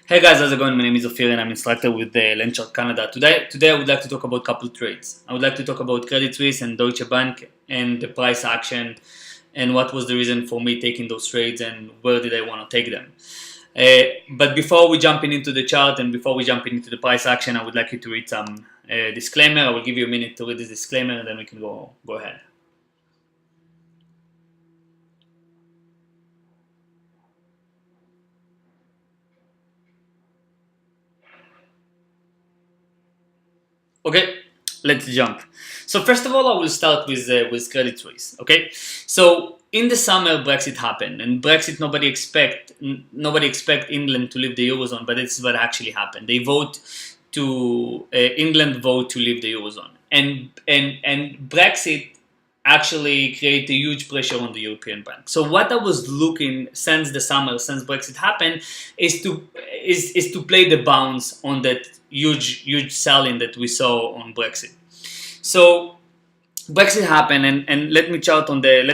Hey guys, how's it going? My name is Ofir and I'm instructor with the Lenchart Canada. Today I would like to talk about a couple trades. I would like to talk about Credit Suisse and Deutsche Bank and the price action and what was the reason for me taking those trades and where did I want to take them. But before we jump into the chart and before we jump into the price action, I would like you to read some disclaimer. I will give you a minute to read this disclaimer and then we can go ahead. Okay, let's jump. So first of all, I will start with Credit Suisse. Okay, so in the summer, Brexit happened, and Brexit nobody expect England to leave the eurozone, but this is what actually happened. England vote to leave the eurozone, and Brexit actually create a huge pressure on the European bank. So what I was looking since the summer, since Brexit happened, is to play the bounce on that huge selling that we saw on Brexit. So Brexit happened, and let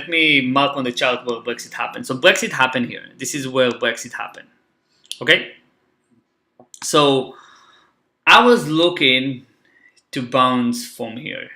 me mark on the chart where Brexit happened. So Brexit happened here. This is where Brexit happened. Okay. So I was looking to bounce from here.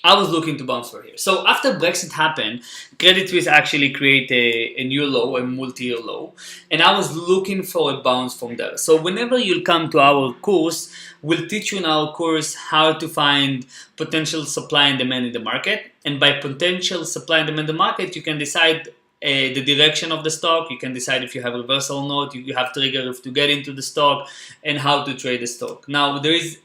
I was looking to bounce for here. So after Brexit happened, Credit Suisse actually created a new low, a multi-year low, and I was looking for a bounce from there. So whenever you'll come to our course, we'll teach you in our course how to find potential supply and demand in the market. And by potential supply and demand in the market, you can decide the direction of the stock. You can decide if you have reversal or not. You have trigger if to get into the stock and how to trade the stock. Now there is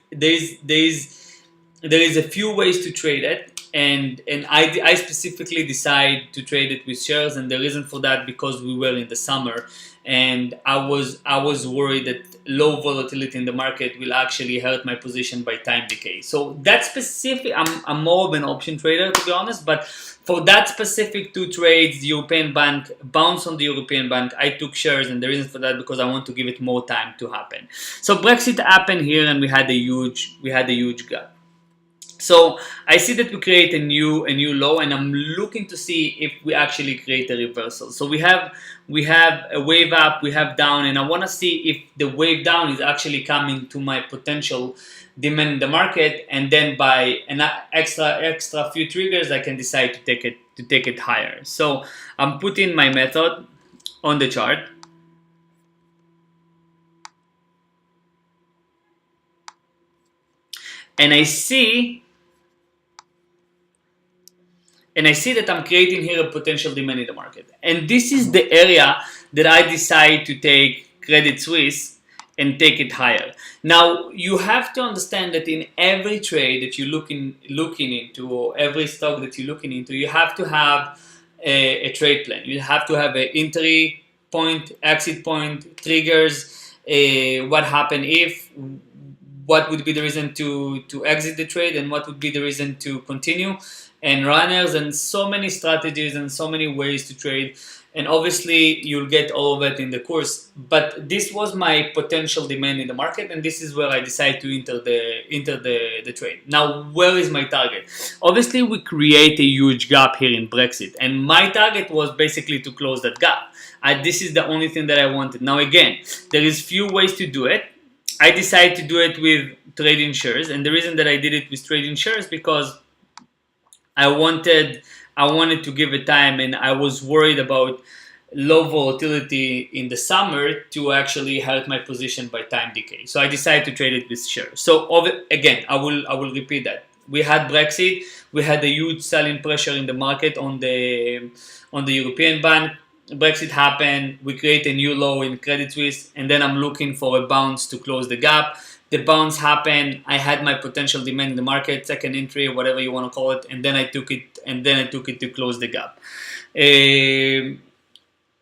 a few ways to trade it, and I specifically decide to trade it with shares, and the reason for that because we were in the summer, and I was worried that low volatility in the market will actually hurt my position by time decay. So that specific, I'm more of an option trader to be honest, but for that specific two trades, the European bank bounce on the European bank, I took shares, and the reason for that because I want to give it more time to happen. So Brexit happened here, and we had a huge gap. So I see that we create a new low, and I'm looking to see if we actually create a reversal. So we have a wave up, we have down, and I want to see if the wave down is actually coming to my potential demand in the market, and then by an extra few triggers, I can decide to take it higher. So I'm putting my method on the chart. And I see that I'm creating here a potential demand in the market. And this is the area that I decide to take Credit Suisse and take it higher. Now, you have to understand that in every trade that you're looking into, or every stock that you're looking into, you have to have a trade plan. You have to have an entry point, exit point, triggers, what happened if, what would be the reason to exit the trade, and what would be the reason to continue, and runners, and so many strategies and so many ways to trade. And obviously you'll get all of it in the course, but this was my potential demand in the market, and this is where I decided to enter the trade. Now, where is my target? Obviously we create a huge gap here in Brexit, and my target was basically to close that gap. This is the only thing that I wanted. Now again, there is few ways to do it. I decided to do it with trading shares, and the reason that I did it with trading shares because I wanted to give it time, and I was worried about low volatility in the summer to actually hurt my position by time decay. So I decided to trade it with shares. So again, I will repeat that. We had Brexit, we had a huge selling pressure in the market on the European bank. Brexit happened, we create a new low in Credit Suisse, and then I'm looking for a bounce to close the gap. The bounce happened, I had my potential demand in the market, second entry, whatever you want to call it, and then I took it to close the gap.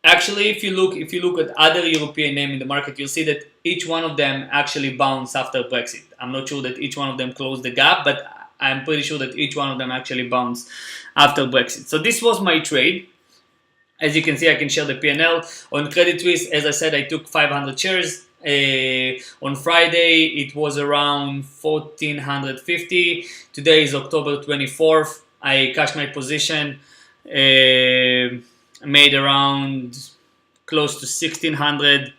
Actually, if you look at other European names in the market, you'll see that each one of them actually bounced after Brexit. I'm not sure that each one of them closed the gap, but I'm pretty sure that each one of them actually bounced after Brexit. So this was my trade. As you can see, I can share the P&L. On Credit Suisse, as I said, I took 500 shares. On Friday, it was around 1,450. Today is October 24th. I cashed my position, made around close to 1600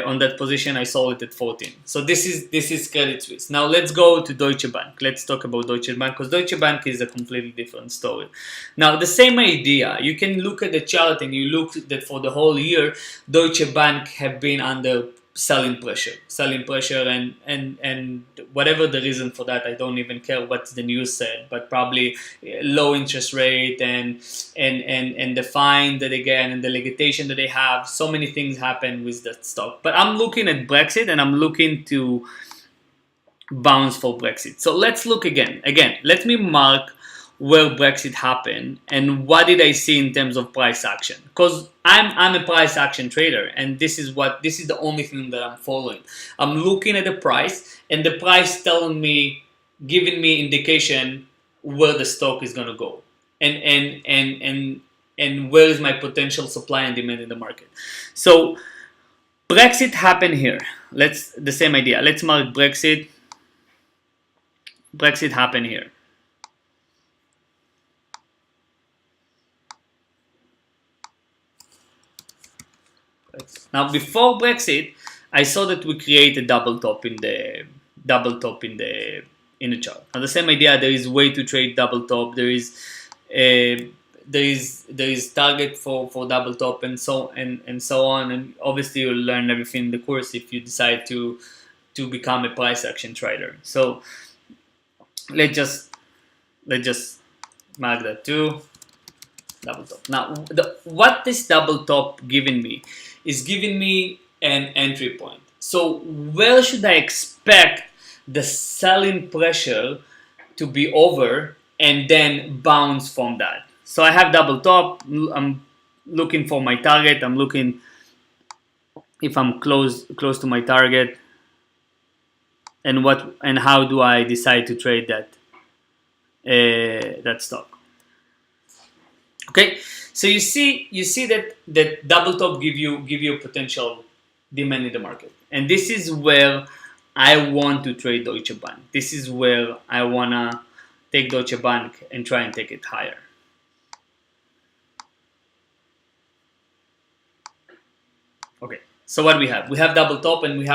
on that position. I sold it at 14. So this is Credit Suisse. Now let's go to Deutsche Bank. Let's talk about Deutsche Bank, because Deutsche Bank is a completely different story. Now the same idea. You can look at the chart and you look that for the whole year, Deutsche Bank have been under selling pressure, and whatever the reason for that, I don't even care what the news said, but probably low interest rate and the fine that they get and the legislation that they have. So many things happen with that stock. But I'm looking at Brexit and I'm looking to bounce for Brexit. So let's look again. Let me mark where Brexit happened and what did I see in terms of price action, because I'm a price action trader, and this is the only thing that I'm following. I'm looking at the price, and the price telling me, giving me indication where the stock is going to go, and where is my potential supply and demand in the market. So Brexit happened here. The same idea. Let's mark Brexit. Brexit happened here. Now, before Brexit, I saw that we create a double top in the chart. Now, the same idea. There is way to trade double top. There is target for double top and so on. And obviously, you'll learn everything in the course if you decide to become a price action trader. So let's just mark that too. Double top. Now, what this double top giving me is giving me an entry point. So where should I expect the selling pressure to be over and then bounce from that? So I have double top. I'm looking for my target. I'm looking if I'm close to my target, and how do I decide to trade that stock. Okay, so you see that double top give you potential demand in the market, and this is where I want to trade Deutsche Bank. This is where I wanna take Deutsche Bank and try and take it higher. Okay, so what we have? We have double top, and we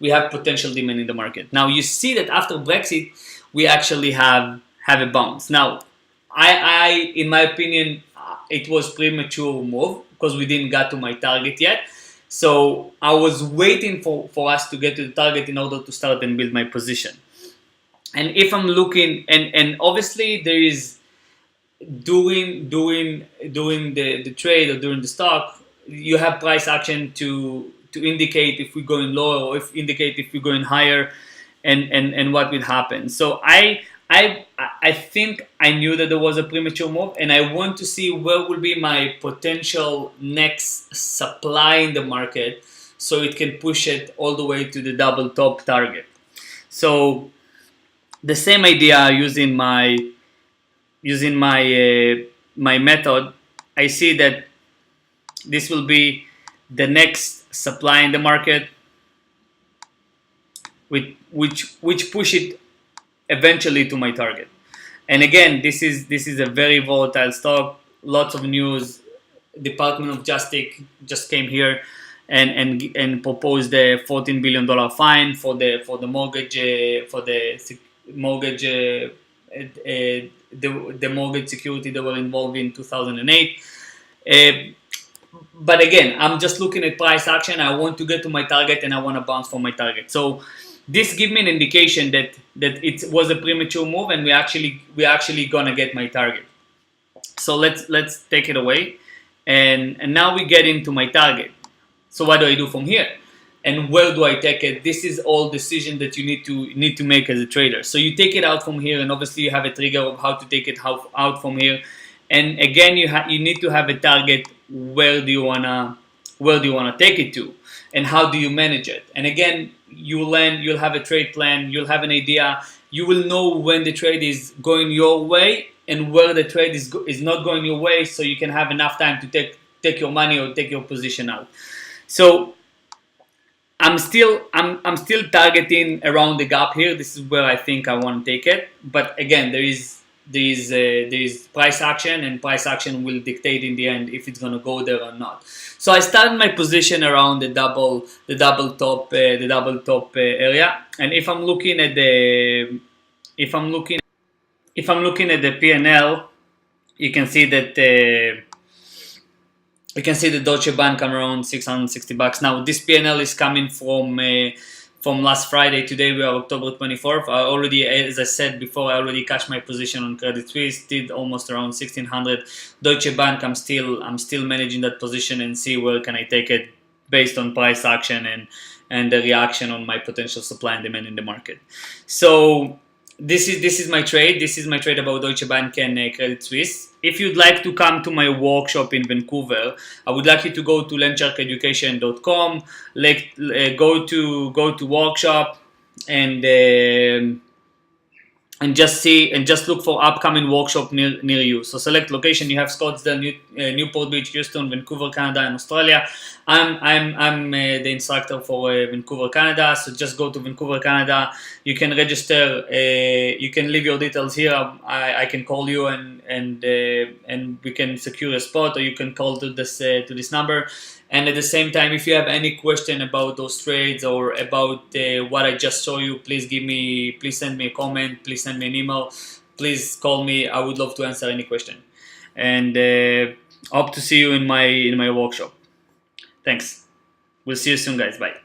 have potential demand in the market. Now you see that after Brexit, we actually have a bounce. Now, I in my opinion, it was premature move because we didn't get to my target yet. So I was waiting for us to get to the target in order to start and build my position. And if I'm looking, and obviously there is doing the trade or doing the stock, you have price action to indicate if we're going lower or indicate if we're going higher, and what will happen. So I think I knew that there was a premature move, and I want to see where will be my potential next supply in the market, so it can push it all the way to the double top target. So the same idea, using my method, I see that this will be the next supply in the market, which push it eventually to my target. And again, this is a very volatile stock. Lots of news. Department of Justice just came here and proposed a $14 billion fine for the mortgage the mortgage security that were involved in 2008. But again, I'm just looking at price action. I want to get to my target, and I want to bounce from my target. So this gives me an indication that it was a premature move, and we're actually gonna get my target. So let's take it away, and now we get into my target. So what do I do from here, and where do I take it? This is all decision that you need to make as a trader. So you take it out from here, and obviously you have a trigger of how to take it out from here. And again, you need to have a target. Where do you wanna take it to, and how do you manage it? And again, you'll have a trade plan, you'll have an idea, you will know when the trade is going your way and where the trade is not going your way, so you can have enough time to take your money or take your position out. So I'm still targeting around the gap here. This is where I think I want to take it, but again, there is there is price action, and price action will dictate in the end if it's going to go there or not. So I started my position around the double top area, and if I'm looking at the P&L, you can see that the Deutsche Bank come around $660. Now this P&L is coming from last Friday. Today we are October 24th. I already, as I said before, I already cashed my position on Credit Suisse. Did almost around 1600. Deutsche Bank, I'm still managing that position and see where can I take it based on price action and the reaction on my potential supply and demand in the market. So this is my trade. This is my trade about Deutsche Bank and Credit Suisse. If you'd like to come to my workshop in Vancouver, I would like you to go to lenchurcheducation.com, go to workshop, and just look for upcoming workshop near you. So select location. You have Scottsdale, Newport Beach, Houston, Vancouver, Canada, and Australia. I'm the instructor for Vancouver, Canada. So just go to Vancouver, Canada. You can register. You can leave your details here. I can call you and we can secure a spot, or you can call to this number. And at the same time, if you have any question about those trades or about what I just showed you, please send me a comment, please send me an email, please call me. I would love to answer any question. And hope to see you in my workshop. Thanks. We'll see you soon, guys. Bye.